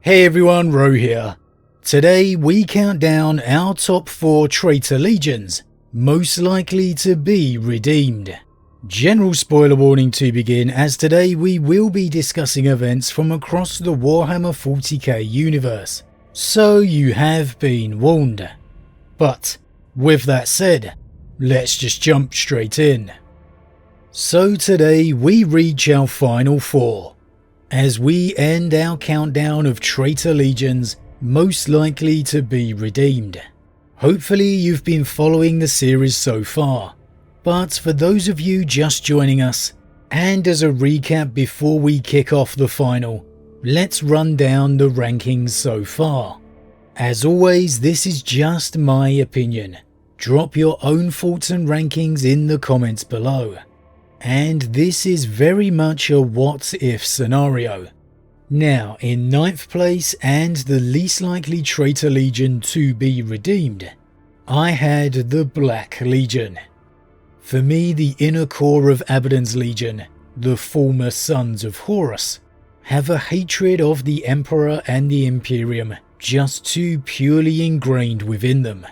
Hey everyone, Rho here. Today we count down our top 4 Traitor Legions, most likely to be redeemed. General spoiler warning to begin, as today we will be discussing events from across the Warhammer 40k universe, so you have been warned. But with that said, let's just jump straight in. So today we reach our final 4, as we end our countdown of Traitor Legions most likely to be redeemed. Hopefully you've been following the series so far, but for those of you just joining us, and as a recap before we kick off the final, let's run down the rankings so far. As always, this is just my opinion. Drop your own thoughts and rankings in the comments below. And this is very much a what if scenario. Now, in 9th place and the least likely Traitor Legion to be redeemed, I had the Black Legion. For me, the inner core of Abaddon's Legion, the former Sons of Horus, have a hatred of the Emperor and the Imperium just too purely ingrained within them.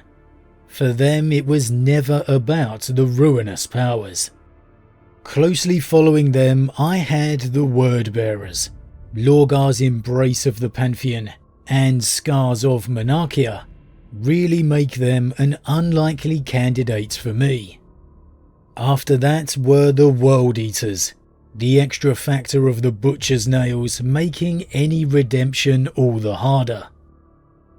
For them, it was never about the ruinous powers. Closely following them, I had the Word Bearers, Lorgar's embrace of the Pantheon, and Scars of Monarchia really make them an unlikely candidate for me. After that were the World Eaters, the extra factor of the Butcher's Nails making any redemption all the harder.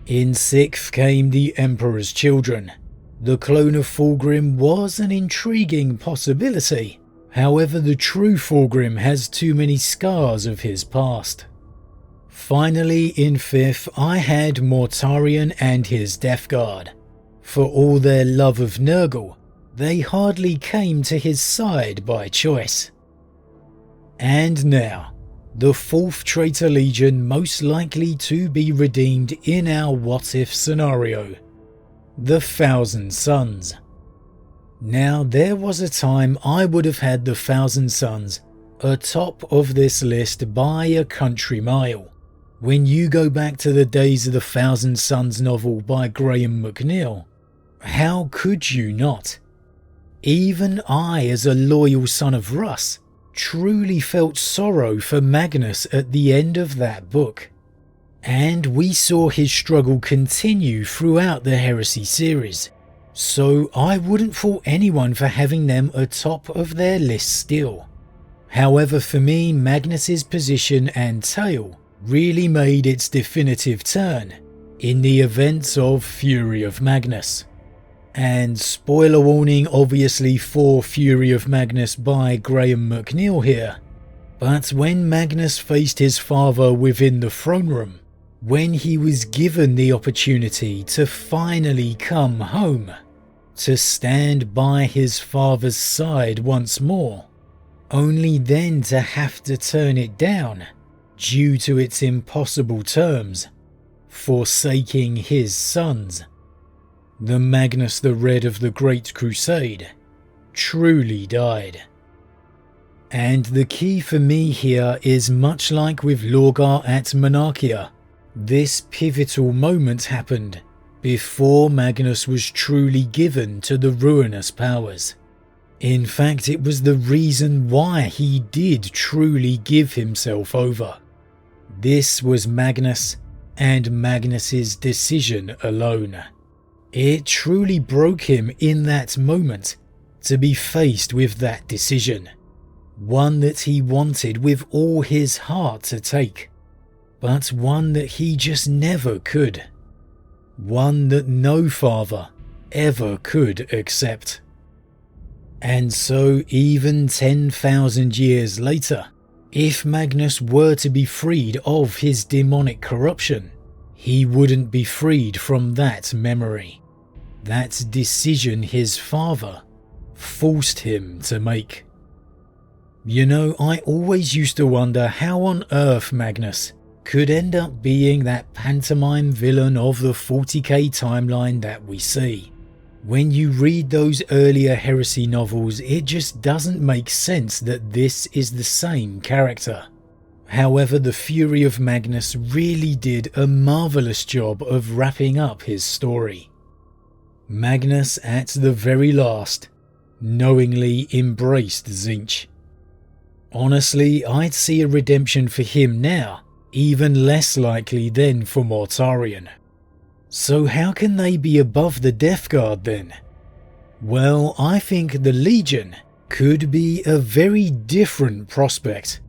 In 6th came the Emperor's Children. The clone of Fulgrim was an intriguing possibility. However, the true Fulgrim has too many scars of his past. Finally, in 5th, I had Mortarion and his Death Guard. For all their love of Nurgle, they hardly came to his side by choice. And now, the 4th Traitor Legion most likely to be redeemed in our what if scenario, the Thousand Sons. Now, there was a time I would have had the Thousand Sons atop of this list by a country mile. When you go back to the days of the Thousand Sons novel by Graham McNeill, how could you not? Even I, as a loyal son of Russ, truly felt sorrow for Magnus at the end of that book. And we saw his struggle continue throughout the Heresy series. So I wouldn't fault anyone for having them atop of their list still. However, for me, Magnus's position and tale really made its definitive turn in the events of Fury of Magnus. And spoiler warning obviously for Fury of Magnus by Graham McNeill here, but when Magnus faced his father within the throne room, when he was given the opportunity to finally come home, to stand by his father's side once more, only then to have to turn it down due to its impossible terms, forsaking his sons. The Magnus the Red of the Great Crusade truly died. And the key for me here is, much like with Lorgar at Monarchia, this pivotal moment happened before Magnus was truly given to the ruinous powers. In fact, it was the reason why he did truly give himself over. This was Magnus and Magnus's decision alone. It truly broke him in that moment to be faced with that decision, one that he wanted with all his heart to take, but one that he just never could. One that no father ever could accept. And so even 10,000 years later, if Magnus were to be freed of his demonic corruption, he wouldn't be freed from that memory, that decision his father forced him to make. You know, I always used to wonder how on earth Magnus could end up being that pantomime villain of the 40k timeline that we see. When you read those earlier Heresy novels, it just doesn't make sense that this is the same character. However, the fury of Magnus really did a marvellous job of wrapping up his story. Magnus, at the very last, knowingly embraced Tzeentch. Honestly, I'd see a redemption for him now, even less likely than for Mortarion. So how can they be above the Death Guard then? Well, I think the Legion could be a very different prospect.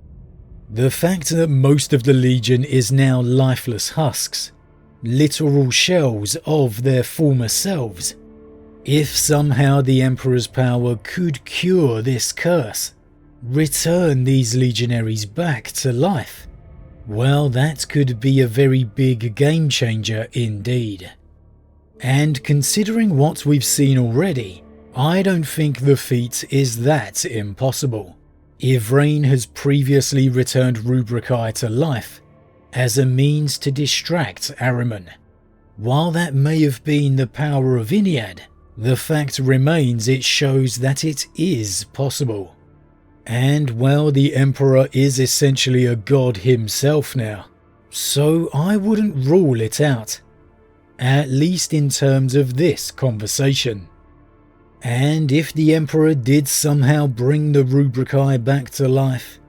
The fact that most of the Legion is now lifeless husks, literal shells of their former selves. If somehow the Emperor's power could cure this curse, return these legionaries back to life, well, that could be a very big game changer indeed. And considering what we've seen already, I don't think the feat is that impossible. Yvraine has previously returned Rubricae to life as a means to distract Ahriman. While that may have been the power of Iliad, the fact remains it shows that it is possible. And well, the Emperor is essentially a god himself now, so I wouldn't rule it out, at least in terms of this conversation. And if the Emperor did somehow bring the Rubricae back to life,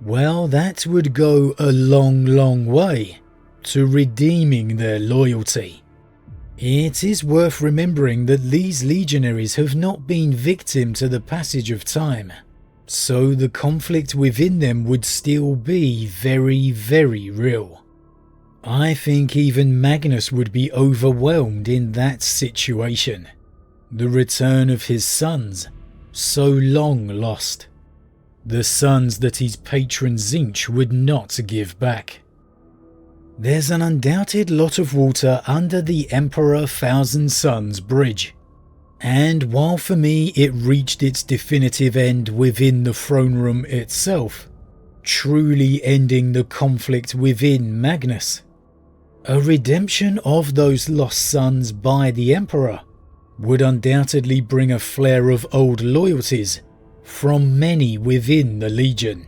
well, that would go a long way to redeeming their loyalty. It is worth remembering that these legionaries have not been victim to the passage of time, so the conflict within them would still be very real. I think even Magnus would be overwhelmed in that situation. The return of his sons, so long lost. The sons that his patron Tzeentch would not give back. There's an undoubted lot of water under the Emperor Thousand Suns bridge, and while for me it reached its definitive end within the throne room itself, truly ending the conflict within Magnus, a redemption of those lost sons by the Emperor would undoubtedly bring a flare of old loyalties from many within the Legion.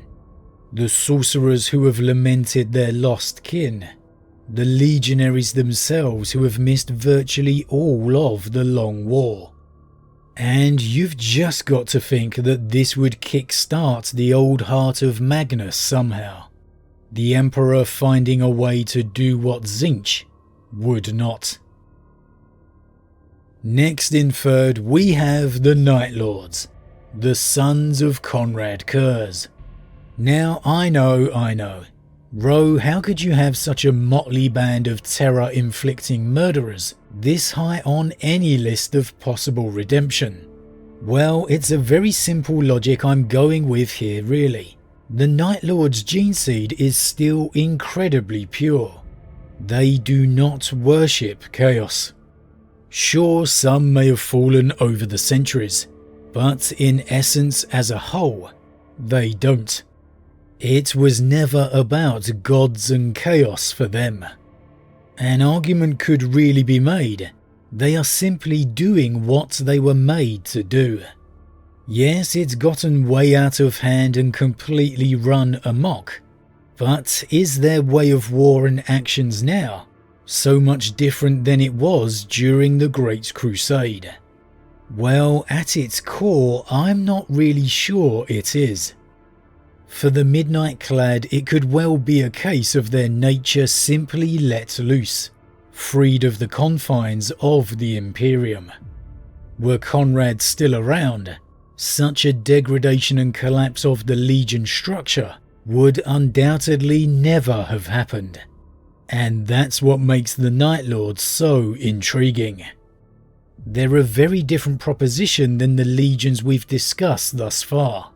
The sorcerers who have lamented their lost kin, the legionaries themselves who have missed virtually all of the Long War. And you've just got to think that this would kickstart the old heart of Magnus somehow, the Emperor finding a way to do what Tzeentch would not. Next in third we have the Night Lords, the sons of Conrad Kurz. Now I know, Rho, how could you have such a motley band of terror-inflicting murderers this high on any list of possible redemption? Well, it's a very simple logic I'm going with here really. The Night Lord's gene seed is still incredibly pure. They do not worship chaos. Sure, some may have fallen over the centuries, but in essence as a whole, they don't. It was never about gods and chaos for them. An argument could really be made. They are simply doing what they were made to do. Yes, it's gotten way out of hand and completely run amok, but is their way of war and actions now so much different than it was during the Great Crusade? Well, at its core, I'm not really sure it is. For the Midnight Clad, it could well be a case of their nature simply let loose, freed of the confines of the Imperium. Were Conrad still around, such a degradation and collapse of the Legion structure would undoubtedly never have happened. And that's what makes the Night Lords so intriguing. They're a very different proposition than the legions we've discussed thus far.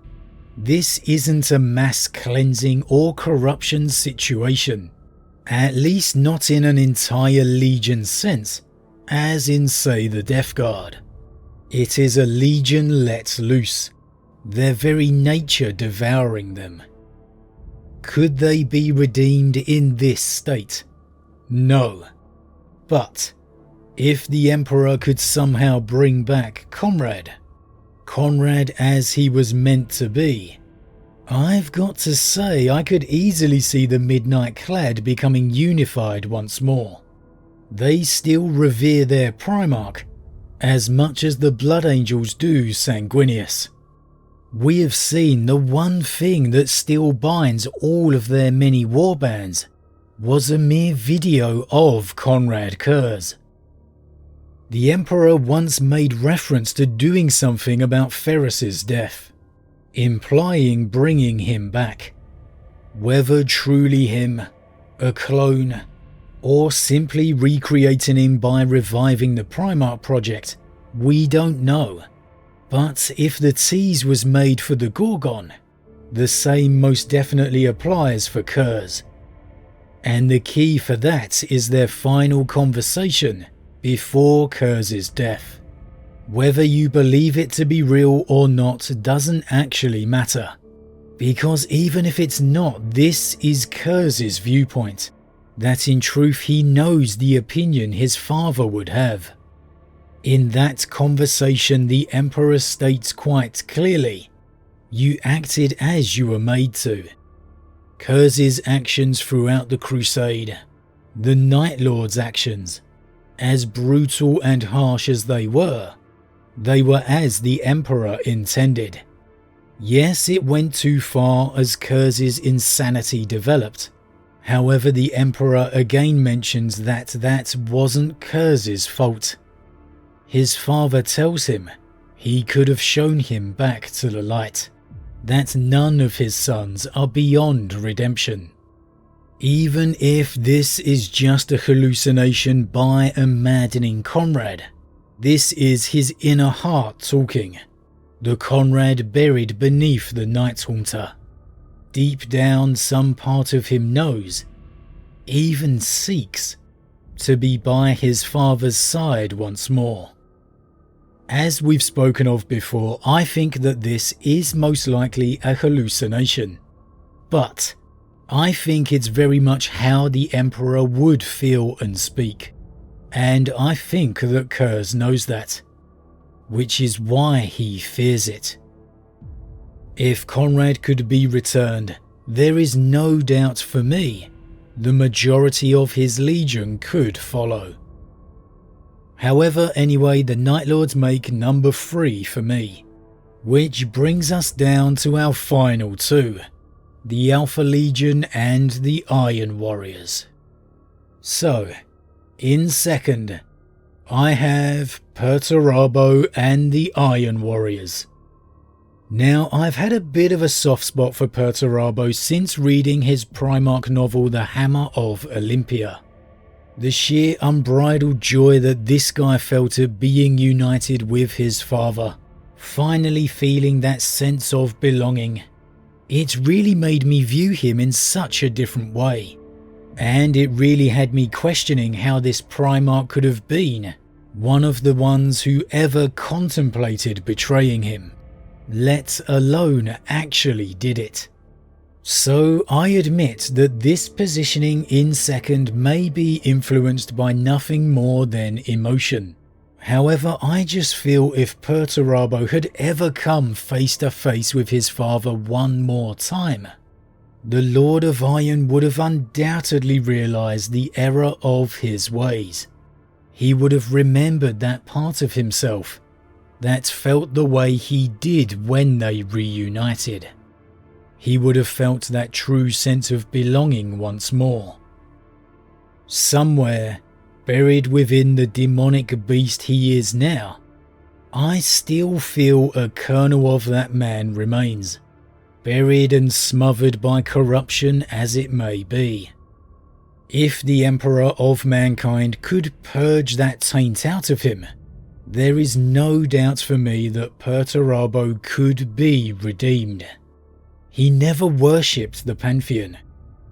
This isn't a mass cleansing or corruption situation, at least not in an entire legion sense, as in say the Death Guard. It is a legion let loose, their very nature devouring them. Could they be redeemed in this state? No. But if the Emperor could somehow bring back Conrad as he was meant to be, I've got to say I could easily see the Midnight Clad becoming unified once more. They still revere their Primarch as much as the Blood Angels do Sanguinius. We have seen the one thing that still binds all of their many warbands was a mere video of Konrad Curze. The Emperor once made reference to doing something about Ferris's death, implying bringing him back. Whether truly him, a clone, or simply recreating him by reviving the Primarch project, we don't know. But if the tease was made for the Gorgon, the same most definitely applies for Curze. And the key for that is their final conversation before Curze's death. Whether you believe it to be real or not doesn't actually matter, because even if it's not, this is Curze's viewpoint, that in truth he knows the opinion his father would have. In that conversation, the Emperor states quite clearly, "You acted as you were made to." Curze's actions throughout the Crusade, the Night Lord's actions, as brutal and harsh as they were as the Emperor intended. Yes, it went too far as Curze's insanity developed. However, the Emperor again mentions that that wasn't Curze's fault. His father tells him he could have shown him back to the light, that none of his sons are beyond redemption. Even if this is just a hallucination by a maddening Konrad, this is his inner heart talking, the Konrad buried beneath the Night Haunter. Deep down, some part of him knows, even seeks, to be by his father's side once more. As we've spoken of before, I think that this is most likely a hallucination, but I think it's very much how the Emperor would feel and speak, and I think that Curze knows that, which is why he fears it. If Konrad could be returned, there is no doubt for me the majority of his legion could follow. However, anyway, the Night Lords make number 3 for me, which brings us down to our final two, the Alpha Legion and the Iron Warriors. So, in second, I have Perturabo and the Iron Warriors. Now, I've had a bit of a soft spot for Perturabo since reading his Primarch novel The Hammer of Olympia. The sheer unbridled joy that this guy felt at being united with his father, finally feeling that sense of belonging. It really made me view him in such a different way, and it really had me questioning how this Primarch could have been one of the ones who ever contemplated betraying him, let alone actually did it. So I admit that this positioning in second may be influenced by nothing more than emotion. However, I just feel if Perturabo had ever come face to face with his father one more time, the Lord of Iron would have undoubtedly realised the error of his ways. He would have remembered that part of himself that felt the way he did when they reunited. He would have felt that true sense of belonging once more. Somewhere, buried within the demonic beast he is now, I still feel a kernel of that man remains, buried and smothered by corruption as it may be. If the Emperor of Mankind could purge that taint out of him, there is no doubt for me that Perturabo could be redeemed. He never worshipped the Pantheon.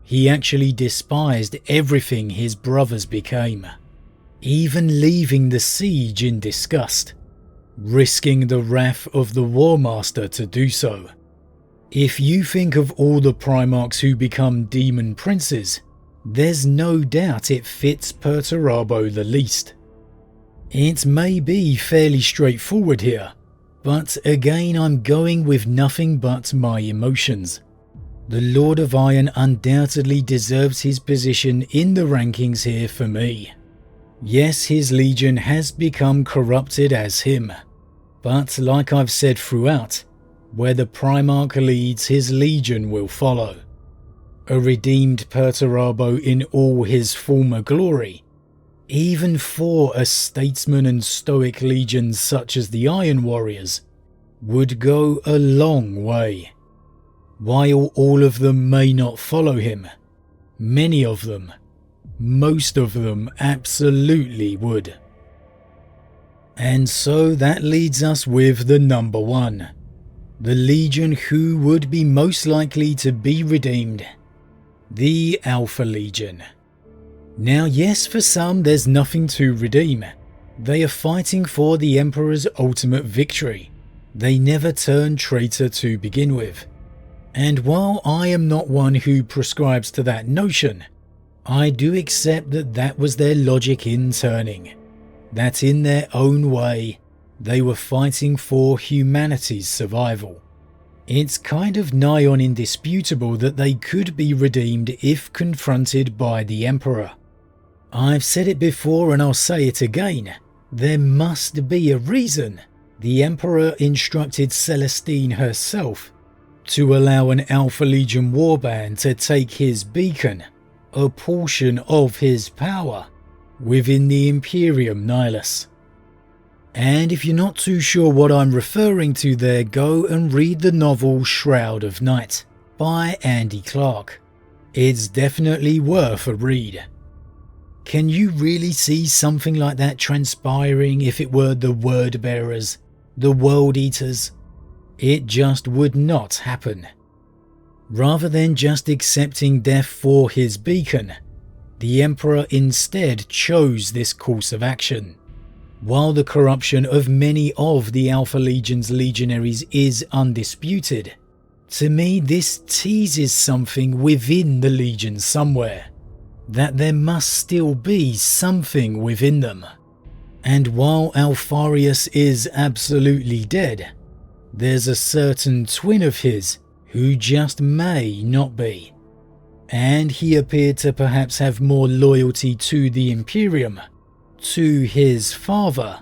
He actually despised everything his brothers became, even leaving the siege in disgust, risking the wrath of the War Master to do so. If you think of all the Primarchs who become demon princes, there's no doubt it fits Perturabo the least. It may be fairly straightforward here, but again I'm going with nothing but my emotions. The Lord of Iron undoubtedly deserves his position in the rankings here for me. Yes, his legion has become corrupted as him, but like I've said throughout, where the Primarch leads, his legion will follow. A redeemed Perturabo in all his former glory, even for a statesman and stoic legion such as the Iron Warriors, would go a long way. While all of them may not follow him, many of them, most of them absolutely would. And so that leads us with the number one, the legion who would be most likely to be redeemed, the Alpha Legion. Now yes, for some there's nothing to redeem. They are fighting for the Emperor's ultimate victory. They never turned traitor to begin with. And while I am not one who prescribes to that notion, I do accept that that was their logic in turning. That in their own way, they were fighting for humanity's survival. It's kind of nigh on indisputable that they could be redeemed if confronted by the Emperor. I've said it before and I'll say it again, there must be a reason the Emperor instructed Celestine herself to allow an Alpha Legion warband to take his beacon, a portion of his power, within the Imperium Nihilus. And if you're not too sure what I'm referring to there, go and read the novel Shroud of Night by Andy Clark. It's definitely worth a read. Can you really see something like that transpiring if it were the Word Bearers, the World Eaters? It just would not happen. Rather than just accepting death for his beacon, the Emperor instead chose this course of action. While the corruption of many of the Alpha Legion's legionaries is undisputed, to me this teases something within the Legion somewhere, that there must still be something within them. And while Alfarius is absolutely dead, there's a certain twin of his who just may not be. And he appeared to perhaps have more loyalty to the Imperium, to his father,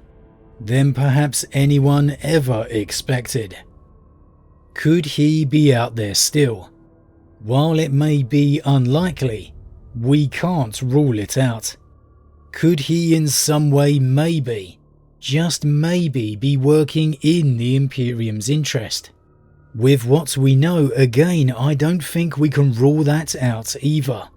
than perhaps anyone ever expected. Could he be out there still? While it may be unlikely, we can't rule it out. Could he in some way maybe, just maybe, be working in the Imperium's interest? With what we know, again, I don't think we can rule that out either.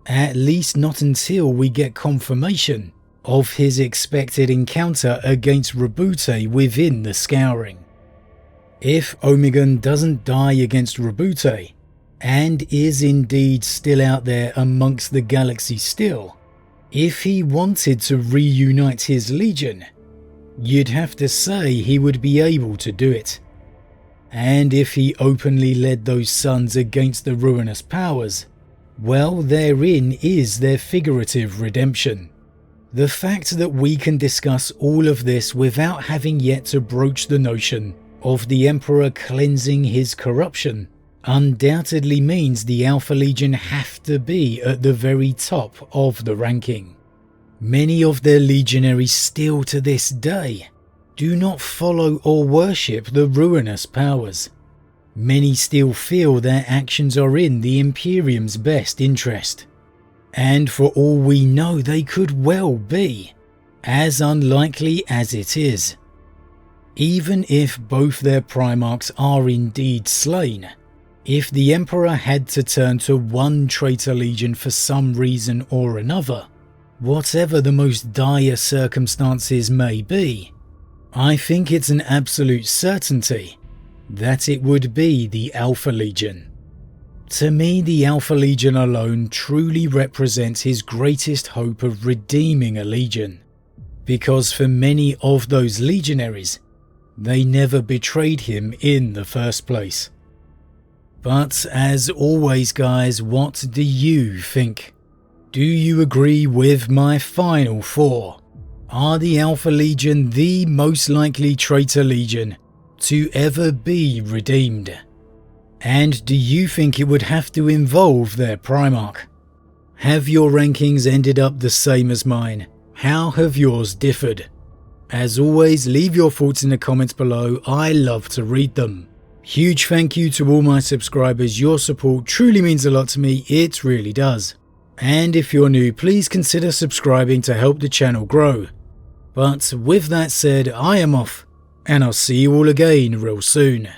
At least not until we get confirmation of his expected encounter against Rabute within the Scouring. If Omegon doesn't die against Rabute, and is indeed still out there amongst the galaxy still, if he wanted to reunite his legion, you'd have to say he would be able to do it. And if he openly led those sons against the ruinous powers, well, therein is their figurative redemption. The fact that we can discuss all of this without having yet to broach the notion of the Emperor cleansing his corruption undoubtedly means the Alpha Legion have to be at the very top of the ranking. Many of their legionaries still to this day do not follow or worship the ruinous powers. Many still feel their actions are in the Imperium's best interest. And for all we know, they could well be, as unlikely as it is. Even if both their Primarchs are indeed slain, if the Emperor had to turn to one Traitor Legion for some reason or another, whatever the most dire circumstances may be, I think it's an absolute certainty that it would be the Alpha Legion. To me, the Alpha Legion alone truly represents his greatest hope of redeeming a legion, because for many of those legionaries, they never betrayed him in the first place. But as always guys, what do you think? Do you agree with my final four? Are the Alpha Legion the most likely Traitor Legion to ever be redeemed? And do you think it would have to involve their Primarch? Have your rankings ended up the same as mine? How have yours differed? As always, leave your thoughts in the comments below, I love to read them. Huge thank you to all my subscribers, your support truly means a lot to me, it really does. And if you're new, please consider subscribing to help the channel grow. But with that said, I am off, and I'll see you all again real soon.